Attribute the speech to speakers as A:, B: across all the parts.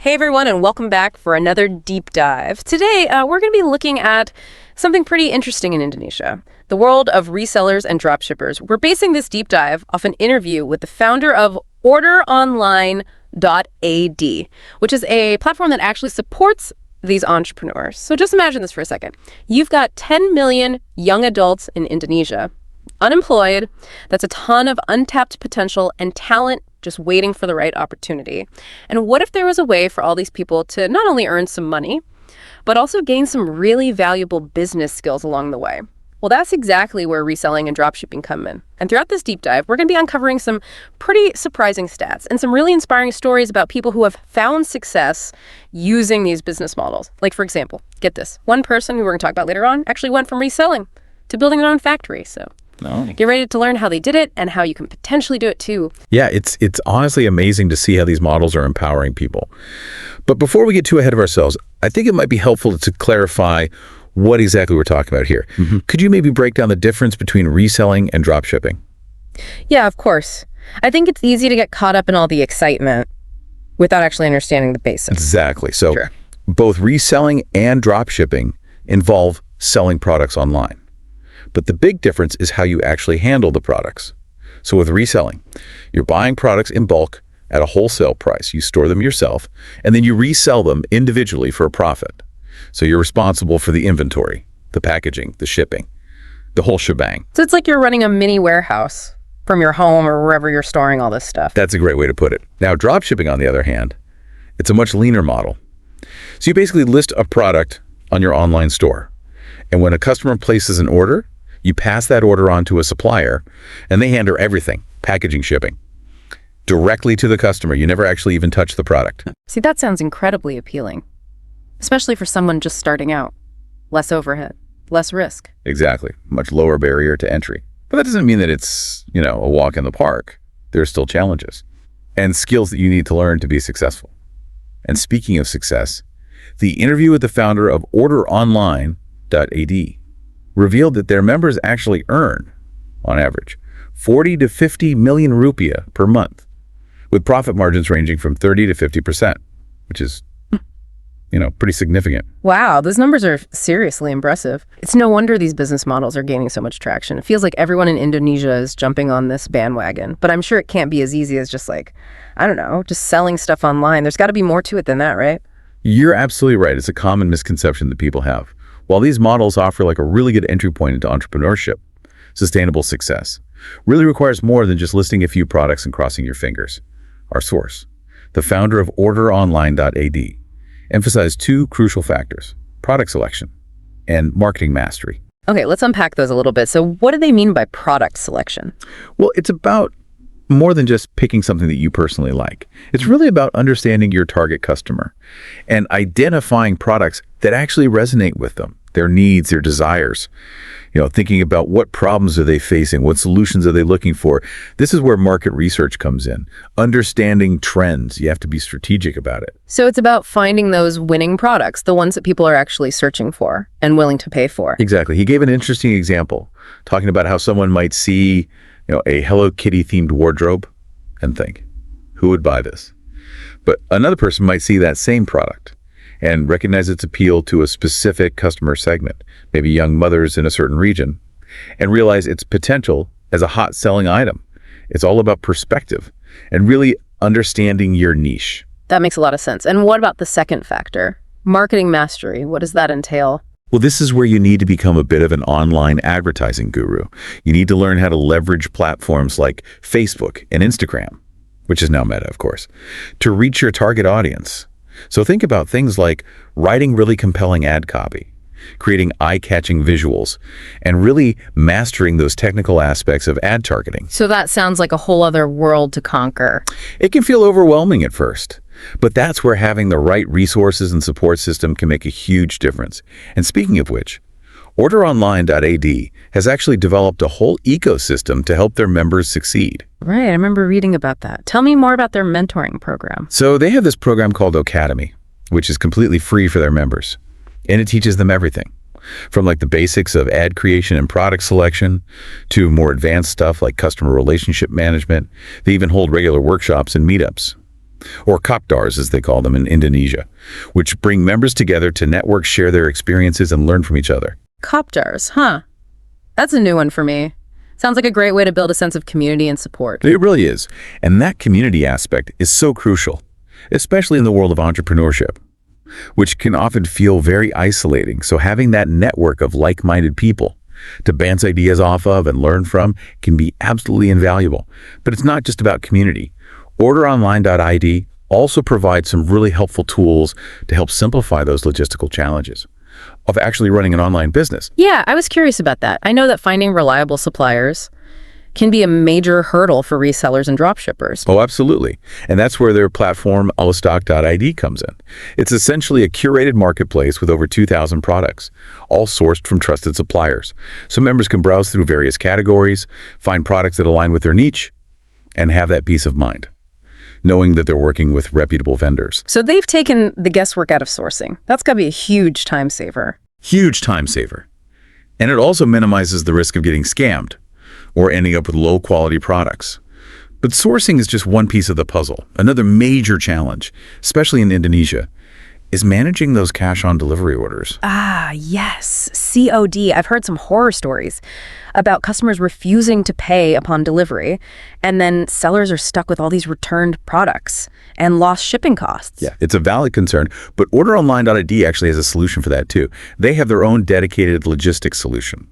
A: Hey everyone, and welcome back for another deep dive. Today, we're going to be looking at something pretty interesting in Indonesia, the world of resellers and dropshippers. We're basing this deep dive off an interview with the founder of orderonline.ad, which is a platform that actually supports these entrepreneurs. So just imagine this for a second. You've got 10 million young adults in Indonesia, unemployed. That's a ton of untapped potential and talent just waiting for the right opportunity. And what if there was a way for all these people to not only earn some money, but also gain some really valuable business skills along the way? Well, that's exactly where reselling and dropshipping come in. And throughout this deep dive, we're going to be uncovering some pretty surprising stats and some really inspiring stories about people who have found success using these business models. Like, for example, get this. One person who we're going to talk about later on actually went from reselling to building their own factory. So get ready to learn how they did it and how you can potentially do it too.
B: Yeah, it's honestly amazing to see how these models are empowering people. But before we get too ahead of ourselves, I think it might be helpful to clarify what exactly we're talking about here. Could you maybe break down the difference between reselling and dropshipping?
A: Yeah, of course. I think it's easy to get caught up in all the excitement without actually understanding the basics.
B: Exactly. So
A: Sure.
B: both reselling and dropshipping involve selling products online. But the big difference is how you actually handle the products. So with reselling, you're buying products in bulk at a wholesale price. You store them yourself, and then you resell them individually for a profit. So you're responsible for the inventory, the packaging, the shipping, the whole shebang.
A: So it's like you're running a mini warehouse from your home or wherever you're storing all this stuff.
B: That's a great way to put it. Now, dropshipping, on the other hand, it's a much leaner model. So you basically list a product on your online store. And when a customer places an order, you pass that order on to a supplier, and they handle everything, packaging, shipping, directly to the customer. You never actually even touch the product.
A: See, that sounds incredibly appealing, especially for someone just starting out. Less overhead, less risk.
B: Exactly. Much lower barrier to entry. But that doesn't mean that it's, a walk in the park. There are still challenges and skills that you need to learn to be successful. And speaking of success, the interview with the founder of orderonline.ad revealed that their members actually earn, on average, 40 to 50 million rupiah per month, with profit margins ranging from 30 to 50%, which is, pretty significant.
A: Wow, those numbers are seriously impressive. It's no wonder these business models are gaining so much traction. It feels like everyone in Indonesia is jumping on this bandwagon, but I'm sure it can't be as easy as just just selling stuff online. There's got to be more to it than that, right?
B: You're absolutely right. It's a common misconception that people have. While these models offer a really good entry point into entrepreneurship, sustainable success really requires more than just listing a few products and crossing your fingers. Our source, the founder of orderonline.ad, emphasized two crucial factors: product selection and marketing mastery.
A: Okay, let's unpack those a little bit. So what do they mean by product selection?
B: Well, it's about more than just picking something that you personally like. It's really about understanding your target customer and identifying products that actually resonate with them, their needs, their desires. Thinking about what problems are they facing, what solutions are they looking for. This is where market research comes in. Understanding trends. You have to be strategic about it.
A: So it's about finding those winning products, the ones that people are actually searching for and willing to pay for.
B: Exactly. He gave an interesting example, talking about how someone might see a Hello Kitty themed wardrobe and think, who would buy this? But another person might see that same product and recognize its appeal to a specific customer segment, maybe young mothers in a certain region, and realize its potential as a hot selling item. It's all about perspective and really understanding your niche.
A: That makes a lot of sense. And what about the second factor? Marketing mastery. What does that entail?
B: Well, this is where you need to become a bit of an online advertising guru. You need to learn how to leverage platforms like Facebook and Instagram, which is now Meta, of course, to reach your target audience. So think about things like writing really compelling ad copy, creating eye-catching visuals, and really mastering those technical aspects of ad targeting.
A: So that sounds like a whole other world to conquer.
B: It can feel overwhelming at first, but that's where having the right resources and support system can make a huge difference. And speaking of which, orderonline.ad has actually developed a whole ecosystem to help their members succeed.
A: Right, I remember reading about that. Tell me more about their mentoring program.
B: So they have this program called Academy, which is completely free for their members. And it teaches them everything, from the basics of ad creation and product selection to more advanced stuff like customer relationship management. They even hold regular workshops and meetups. or kopdars as they call them in Indonesia, which bring members together to network, share their experiences, and learn from each other.
A: Cop jars, huh? That's a new one for me. Sounds like a great way to build a sense of community and support.
B: It really is. And that community aspect is so crucial, especially in the world of entrepreneurship, which can often feel very isolating. So having that network of like-minded people to bounce ideas off of and learn from can be absolutely invaluable. But it's not just about community. OrderOnline.id also provides some really helpful tools to help simplify those logistical challenges of actually running an online business.
A: Yeah, I was curious about that. I know that finding reliable suppliers can be a major hurdle for resellers and dropshippers.
B: Oh, absolutely. And that's where their platform, allstock.id, comes in. It's essentially a curated marketplace with over 2,000 products, all sourced from trusted suppliers. So members can browse through various categories, find products that align with their niche, and have that peace of mind, knowing that they're working with reputable vendors.
A: So they've taken the guesswork out of sourcing. That's got to be a huge time saver.
B: Huge time saver. And it also minimizes the risk of getting scammed or ending up with low-quality products. But sourcing is just one piece of the puzzle. Another major challenge, especially in Indonesia, is managing those cash-on-delivery orders.
A: Ah, yes. COD. I've heard some horror stories about customers refusing to pay upon delivery, and then sellers are stuck with all these returned products and lost shipping costs.
B: Yeah, it's a valid concern, but OrderOnline.id actually has a solution for that too. They have their own dedicated logistics solution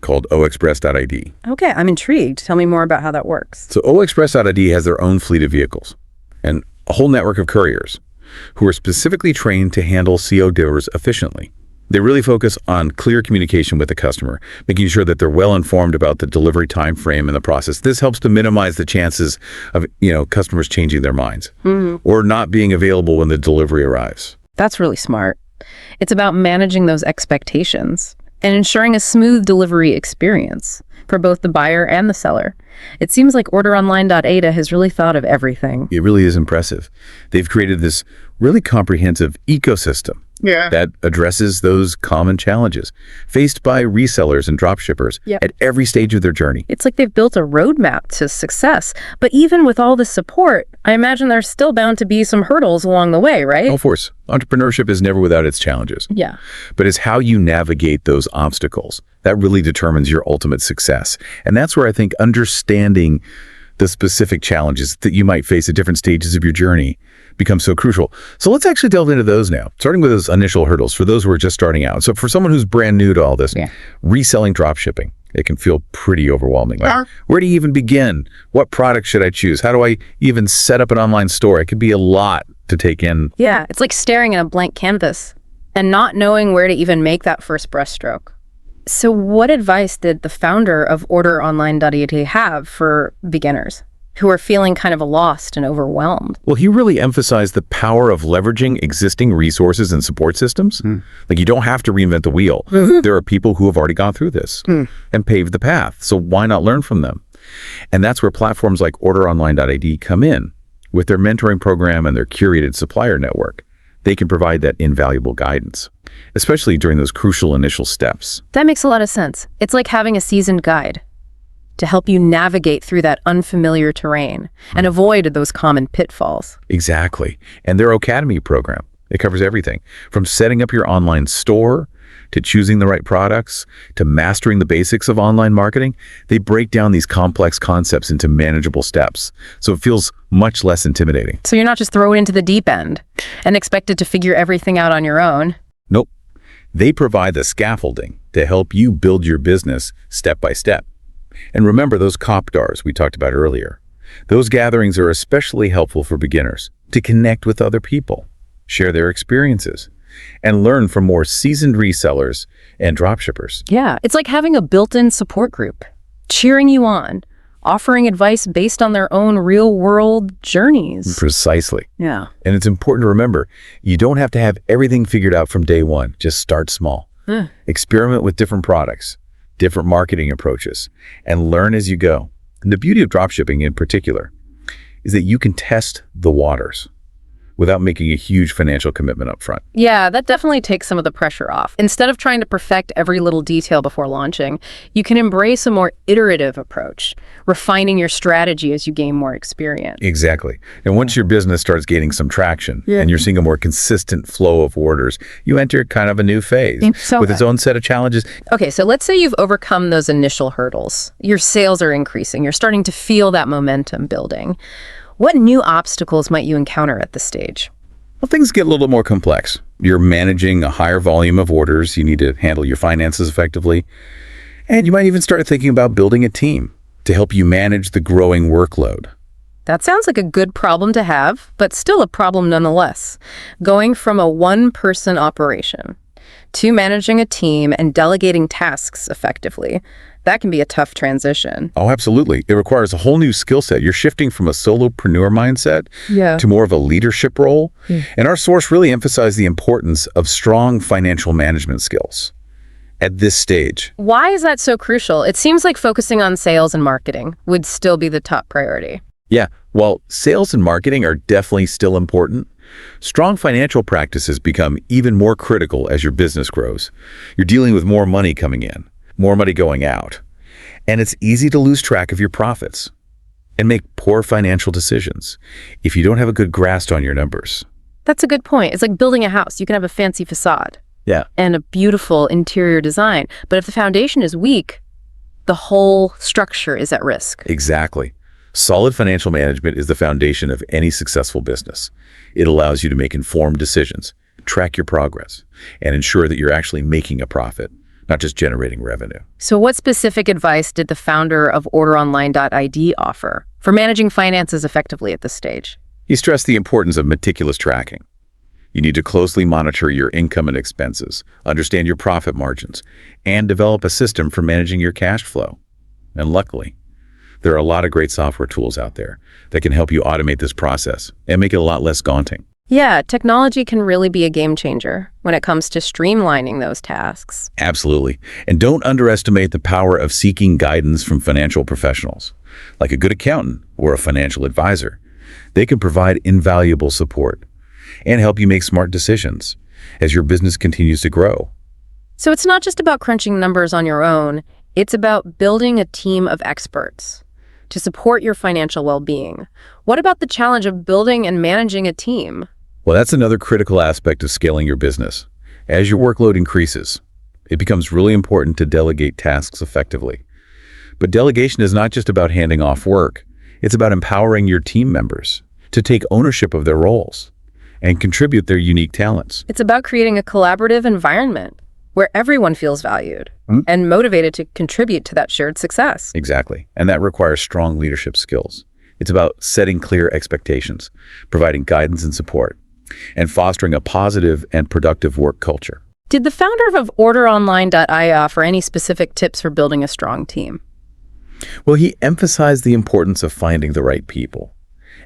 B: called oexpress.id.
A: Okay, I'm intrigued. Tell me more about how that works.
B: So oexpress.id has their own fleet of vehicles and a whole network of couriers who are specifically trained to handle CO orders efficiently. They really focus on clear communication with the customer, making sure that they're well informed about the delivery time frame and the process. This helps to minimize the chances of, customers changing their minds or not being available when the delivery arrives.
A: That's really smart. It's about managing those expectations and ensuring a smooth delivery experience for both the buyer and the seller. It seems like OrderOnline.ada has really thought of everything.
B: It really is impressive. They've created this really comprehensive ecosystem that addresses those common challenges faced by resellers and dropshippers at every stage of their journey.
A: It's like they've built a roadmap to success. But even with all the support, I imagine there's still bound to be some hurdles along the way, right?
B: Of course, entrepreneurship is never without its challenges.
A: Yeah.
B: But it's how you navigate those obstacles that really determines your ultimate success. And that's where I think understanding the specific challenges that you might face at different stages of your journey becomes so crucial. So let's actually delve into those now, starting with those initial hurdles for those who are just starting out. So for someone who's brand new to all this, reselling dropshipping, it can feel pretty overwhelming. Like, where do you even begin? What product should I choose? How do I even set up an online store? It could be a lot to take in.
A: Yeah, it's like staring at a blank canvas and not knowing where to even make that first brushstroke. So what advice did the founder of OrderOnline.ed have for beginners who are feeling kind of lost and overwhelmed?
B: Well, he really emphasized the power of leveraging existing resources and support systems. Like, you don't have to reinvent the wheel. There are people who have already gone through this and paved the path. So why not learn from them? And that's where platforms like OrderOnline.id come in with their mentoring program and their curated supplier network. They can provide that invaluable guidance, especially during those crucial initial steps.
A: That makes a lot of sense. It's like having a seasoned guide to help you navigate through that unfamiliar terrain and avoid those common pitfalls.
B: Exactly. And their Academy program, it covers everything from setting up your online store to choosing the right products to mastering the basics of online marketing. They break down these complex concepts into manageable steps, so it feels much less intimidating.
A: So you're not just thrown into the deep end and expected to figure everything out on your own.
B: Nope. They provide the scaffolding to help you build your business step by step. And remember those kopdars we talked about earlier. Those gatherings are especially helpful for beginners to connect with other people, share their experiences, and learn from more seasoned resellers and dropshippers.
A: Yeah, it's like having a built-in support group, cheering you on, offering advice based on their own real-world journeys.
B: Precisely.
A: Yeah.
B: And it's important to remember, you don't have to have everything figured out from day one. Just start small. Experiment with different products, different marketing approaches, and learn as you go. And the beauty of dropshipping in particular is that you can test the waters. without making a huge financial commitment up front.
A: Yeah, that definitely takes some of the pressure off. Instead of trying to perfect every little detail before launching, you can embrace a more iterative approach, refining your strategy as you gain more experience.
B: Exactly. And once your business starts gaining some traction and you're seeing a more consistent flow of orders, you enter kind of a new phase with its own set of challenges.
A: Okay, so let's say you've overcome those initial hurdles. Your sales are increasing. You're starting to feel that momentum building. What new obstacles might you encounter at this stage?
B: Well, things get a little more complex. You're managing a higher volume of orders. You need to handle your finances effectively. And you might even start thinking about building a team to help you manage the growing workload.
A: That sounds like a good problem to have, but still a problem nonetheless. Going from a one-person operation to managing a team and delegating tasks effectively, that can be a tough transition.
B: Oh, absolutely. It requires a whole new skill set. You're shifting from a solopreneur mindset to more of a leadership role. And our source really emphasized the importance of strong financial management skills at this stage.
A: Why is that so crucial? It seems like focusing on sales and marketing would still be the top priority.
B: Yeah, while sales and marketing are definitely still important, strong financial practices become even more critical as your business grows. You're dealing with more money coming in, more money going out, and it's easy to lose track of your profits and make poor financial decisions if you don't have a good grasp on your numbers.
A: That's a good point. It's like building a house. You can have a fancy facade and a beautiful interior design, but if the foundation is weak, the whole structure is at risk.
B: Exactly. Solid financial management is the foundation of any successful business. It allows you to make informed decisions, track your progress, and ensure that you're actually making a profit, not just generating revenue.
A: So what specific advice did the founder of orderonline.id offer for managing finances effectively at this stage?
B: He stressed the importance of meticulous tracking. You need to closely monitor your income and expenses, understand your profit margins, and develop a system for managing your cash flow. And luckily, there are a lot of great software tools out there that can help you automate this process and make it a lot less daunting.
A: Yeah, technology can really be a game changer when it comes to streamlining those tasks.
B: Absolutely. And don't underestimate the power of seeking guidance from financial professionals, like a good accountant or a financial advisor. They can provide invaluable support and help you make smart decisions as your business continues to grow.
A: So it's not just about crunching numbers on your own, it's about building a team of experts to support your financial well-being. What about the challenge of building and managing a team?
B: Well, that's another critical aspect of scaling your business. As your workload increases, it becomes really important to delegate tasks effectively. But delegation is not just about handing off work. It's about empowering your team members to take ownership of their roles and contribute their unique talents.
A: It's about creating a collaborative environment where everyone feels valued and motivated to contribute to that shared success.
B: Exactly. And that requires strong leadership skills. It's about setting clear expectations, providing guidance and support, and fostering a positive and productive work culture.
A: Did the founder of orderonline.io offer any specific tips for building a strong team?
B: Well, he emphasized the importance of finding the right people.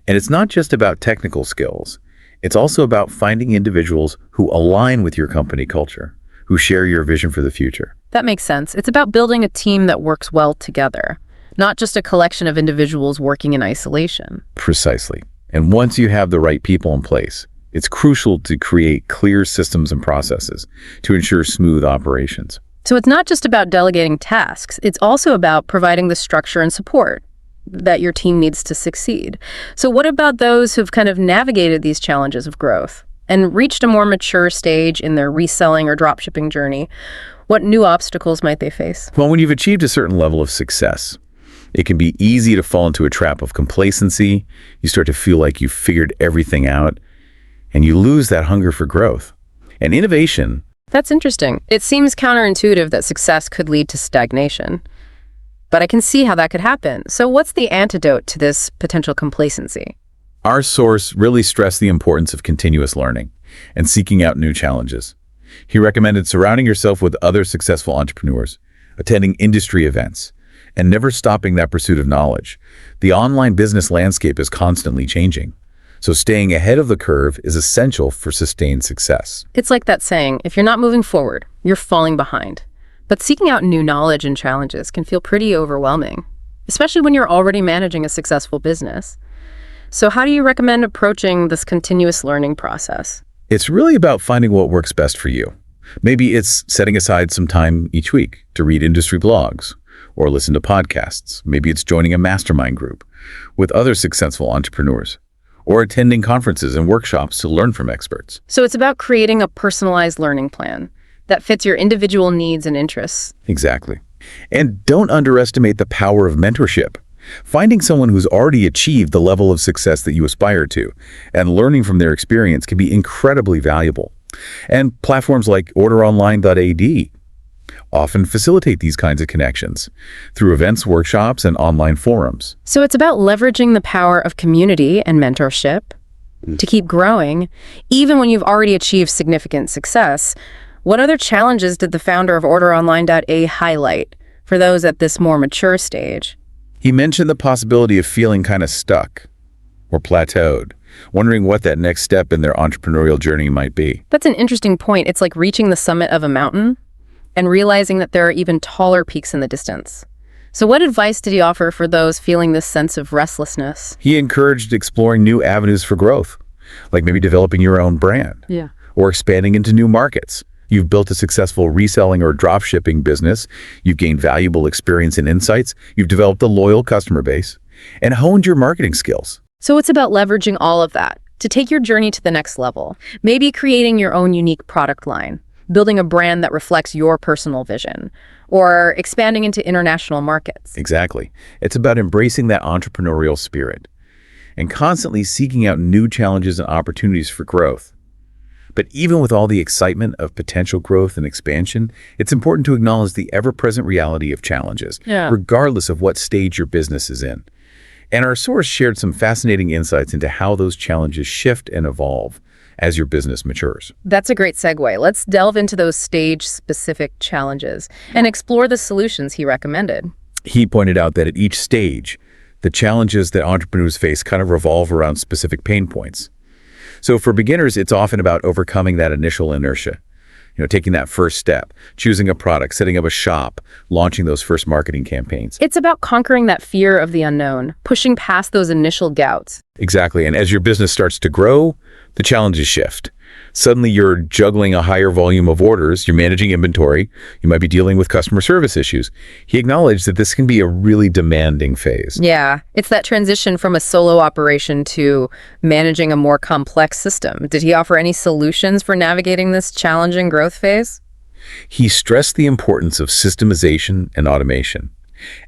B: And it's not just about technical skills. It's also about finding individuals who align with your company culture, who share your vision for the future.
A: That makes sense. It's about building a team that works well together, not just a collection of individuals working in isolation.
B: Precisely. And once you have the right people in place, it's crucial to create clear systems and processes to ensure smooth operations.
A: So it's not just about delegating tasks, it's also about providing the structure and support that your team needs to succeed. So what about those who've kind of navigated these challenges of growth and reached a more mature stage in their reselling or dropshipping journey? What new obstacles might they face?
B: Well, when you've achieved a certain level of success, it can be easy to fall into a trap of complacency. You start to feel like you've figured everything out, and you lose that hunger for growth and innovation.
A: That's interesting. It seems counterintuitive that success could lead to stagnation, but I can see how that could happen. So what's the antidote to this potential complacency?
B: Our source really stressed the importance of continuous learning and seeking out new challenges. He recommended surrounding yourself with other successful entrepreneurs, attending industry events, and never stopping that pursuit of knowledge. The online business landscape is constantly changing, so staying ahead of the curve is essential for sustained success.
A: It's like that saying, if you're not moving forward, you're falling behind. But seeking out new knowledge and challenges can feel pretty overwhelming, especially when you're already managing a successful business. So how do you recommend approaching this continuous learning process?
B: It's really about finding what works best for you. Maybe it's setting aside some time each week to read industry blogs or listen to podcasts. Maybe it's joining a mastermind group with other successful entrepreneurs or attending conferences and workshops to learn from experts.
A: So it's about creating a personalized learning plan that fits your individual needs and interests.
B: Exactly. And don't underestimate the power of mentorship. Finding someone who's already achieved the level of success that you aspire to and learning from their experience can be incredibly valuable. And platforms like orderonline.ad often facilitate these kinds of connections through events, workshops, and online forums.
A: So it's about leveraging the power of community and mentorship to keep growing, even when you've already achieved significant success. What other challenges did the founder of orderonline.a highlight for those at this more mature stage?
B: He mentioned the possibility of feeling kind of stuck or plateaued, wondering what that next step in their entrepreneurial journey might be.
A: That's an interesting point. It's like reaching the summit of a mountain and realizing that there are even taller peaks in the distance. So what advice did he offer for those feeling this sense of restlessness?
B: He encouraged exploring new avenues for growth, like maybe developing your own brand or expanding into new markets. You've built a successful reselling or dropshipping business. You've gained valuable experience and insights. You've developed a loyal customer base and honed your marketing skills.
A: So it's about leveraging all of that to take your journey to the next level. Maybe creating your own unique product line, building a brand that reflects your personal vision, or expanding into international markets.
B: Exactly. It's about embracing that entrepreneurial spirit and constantly seeking out new challenges and opportunities for growth. But even with all the excitement of potential growth and expansion, it's important to acknowledge the ever-present reality of challenges, regardless of what stage your business is in. And our source shared some fascinating insights into how those challenges shift and evolve as your business matures.
A: That's a great segue. Let's delve into those stage-specific challenges and explore the solutions he recommended.
B: He pointed out that at each stage, the challenges that entrepreneurs face kind of revolve around specific pain points. So for beginners, it's often about overcoming that initial inertia. Taking that first step, choosing a product, setting up a shop, launching those first marketing campaigns.
A: It's about conquering that fear of the unknown, pushing past those initial doubts.
B: Exactly. And as your business starts to grow, the challenges shift. Suddenly you're juggling a higher volume of orders, you're managing inventory, you might be dealing with customer service issues. He acknowledged that this can be a really demanding phase.
A: Yeah, it's that transition from a solo operation to managing a more complex system. Did he offer any solutions for navigating this challenging growth phase?
B: He stressed the importance of systemization and automation.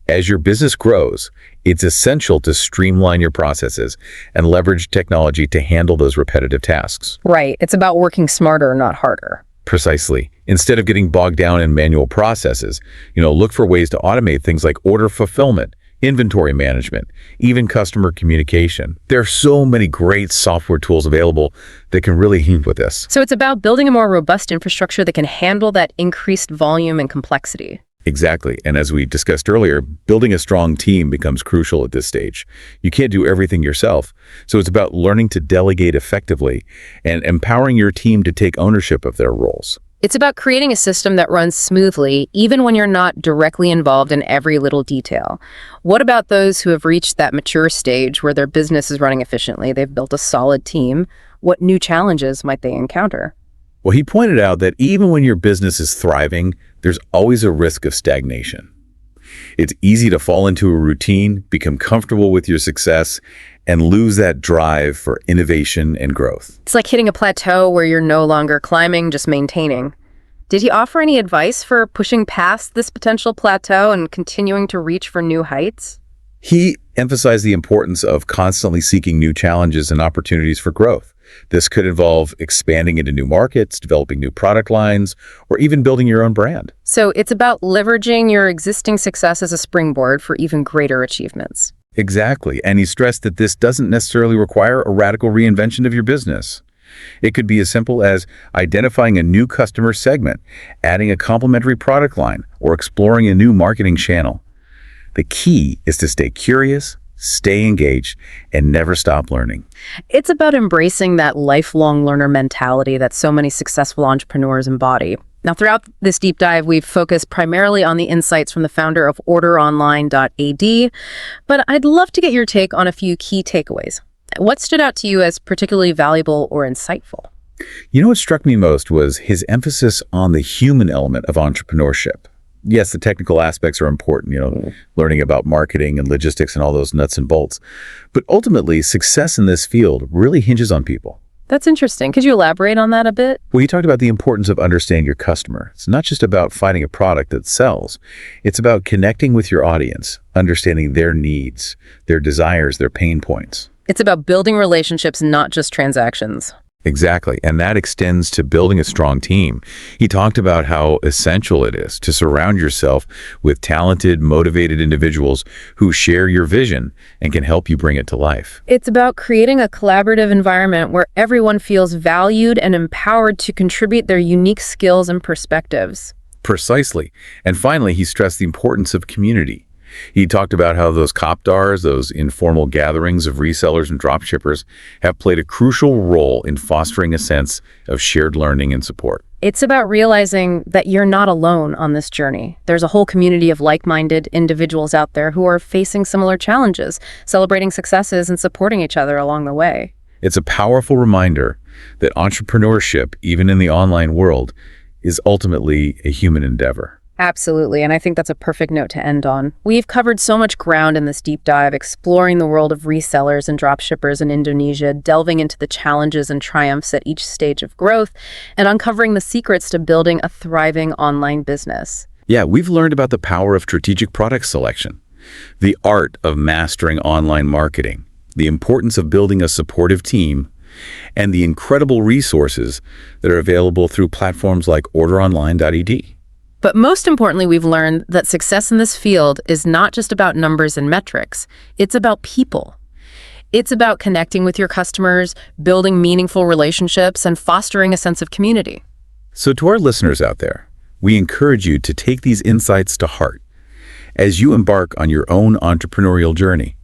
B: As your business grows, it's essential to streamline your processes and leverage technology to handle those repetitive tasks.
A: Right. It's about working smarter, not harder.
B: Precisely. Instead of getting bogged down in manual processes, look for ways to automate things like order fulfillment, inventory management, even customer communication. There are so many great software tools available that can really help with this.
A: So it's about building a more robust infrastructure that can handle that increased volume and complexity.
B: Exactly. And as we discussed earlier, building a strong team becomes crucial at this stage. You can't do everything yourself. So it's about learning to delegate effectively and empowering your team to take ownership of their roles.
A: It's about creating a system that runs smoothly, even when you're not directly involved in every little detail. What about those who have reached that mature stage where their business is running efficiently? They've built a solid team. What new challenges might they encounter?
B: Well, he pointed out that even when your business is thriving, there's always a risk of stagnation. It's easy to fall into a routine, become comfortable with your success, and lose that drive for innovation and growth.
A: It's like hitting a plateau where you're no longer climbing, just maintaining. Did he offer any advice for pushing past this potential plateau and continuing to reach for new heights?
B: He emphasized the importance of constantly seeking new challenges and opportunities for growth. This could involve expanding into new markets, developing new product lines, or even building your own brand.
A: So it's about leveraging your existing success as a springboard for even greater achievements.
B: Exactly. And he stressed that this doesn't necessarily require a radical reinvention of your business. It could be as simple as identifying a new customer segment, adding a complementary product line, or exploring a new marketing channel. The key is to stay curious, stay engaged, and never stop learning.
A: It's about embracing that lifelong learner mentality that so many successful entrepreneurs embody. Now, throughout this deep dive, we've focused primarily on the insights from the founder of orderonline.ad, but I'd love to get your take on a few key takeaways. What stood out to you as particularly valuable or insightful?
B: You know what struck me most was his emphasis on the human element of entrepreneurship. Yes, the technical aspects are important, learning about marketing and logistics and all those nuts and bolts. But ultimately, success in this field really hinges on people.
A: That's interesting. Could you elaborate on that a bit?
B: Well, he talked about the importance of understanding your customer. It's not just about finding a product that sells. It's about connecting with your audience, understanding their needs, their desires, their pain points.
A: It's about building relationships, not just transactions.
B: Exactly. And that extends to building a strong team. He talked about how essential it is to surround yourself with talented, motivated individuals who share your vision and can help you bring it to life.
A: It's about creating a collaborative environment where everyone feels valued and empowered to contribute their unique skills and perspectives.
B: Precisely. And finally, he stressed the importance of community. He talked about how those kopdars, those informal gatherings of resellers and dropshippers, have played a crucial role in fostering a sense of shared learning and support.
A: It's about realizing that you're not alone on this journey. There's a whole community of like-minded individuals out there who are facing similar challenges, celebrating successes and supporting each other along the way.
B: It's a powerful reminder that entrepreneurship, even in the online world, is ultimately a human endeavor.
A: Absolutely, and I think that's a perfect note to end on. We've covered so much ground in this deep dive, exploring the world of resellers and dropshippers in Indonesia, delving into the challenges and triumphs at each stage of growth, and uncovering the secrets to building a thriving online business.
B: Yeah, we've learned about the power of strategic product selection, the art of mastering online marketing, the importance of building a supportive team, and the incredible resources that are available through platforms like orderonline.ed.
A: But most importantly, we've learned that success in this field is not just about numbers and metrics. It's about people. It's about connecting with your customers, building meaningful relationships, and fostering a sense of community.
B: So to our listeners out there, we encourage you to take these insights to heart. As you embark on your own entrepreneurial journey,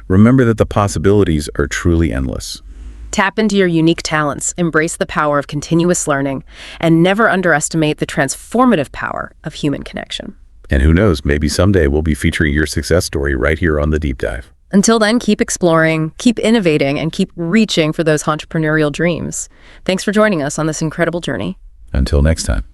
B: remember that the possibilities are truly endless.
A: Tap into your unique talents, embrace the power of continuous learning, and never underestimate the transformative power of human connection.
B: And who knows, maybe someday we'll be featuring your success story right here on The Deep Dive.
A: Until then, keep exploring, keep innovating, and keep reaching for those entrepreneurial dreams. Thanks for joining us on this incredible journey.
B: Until next time.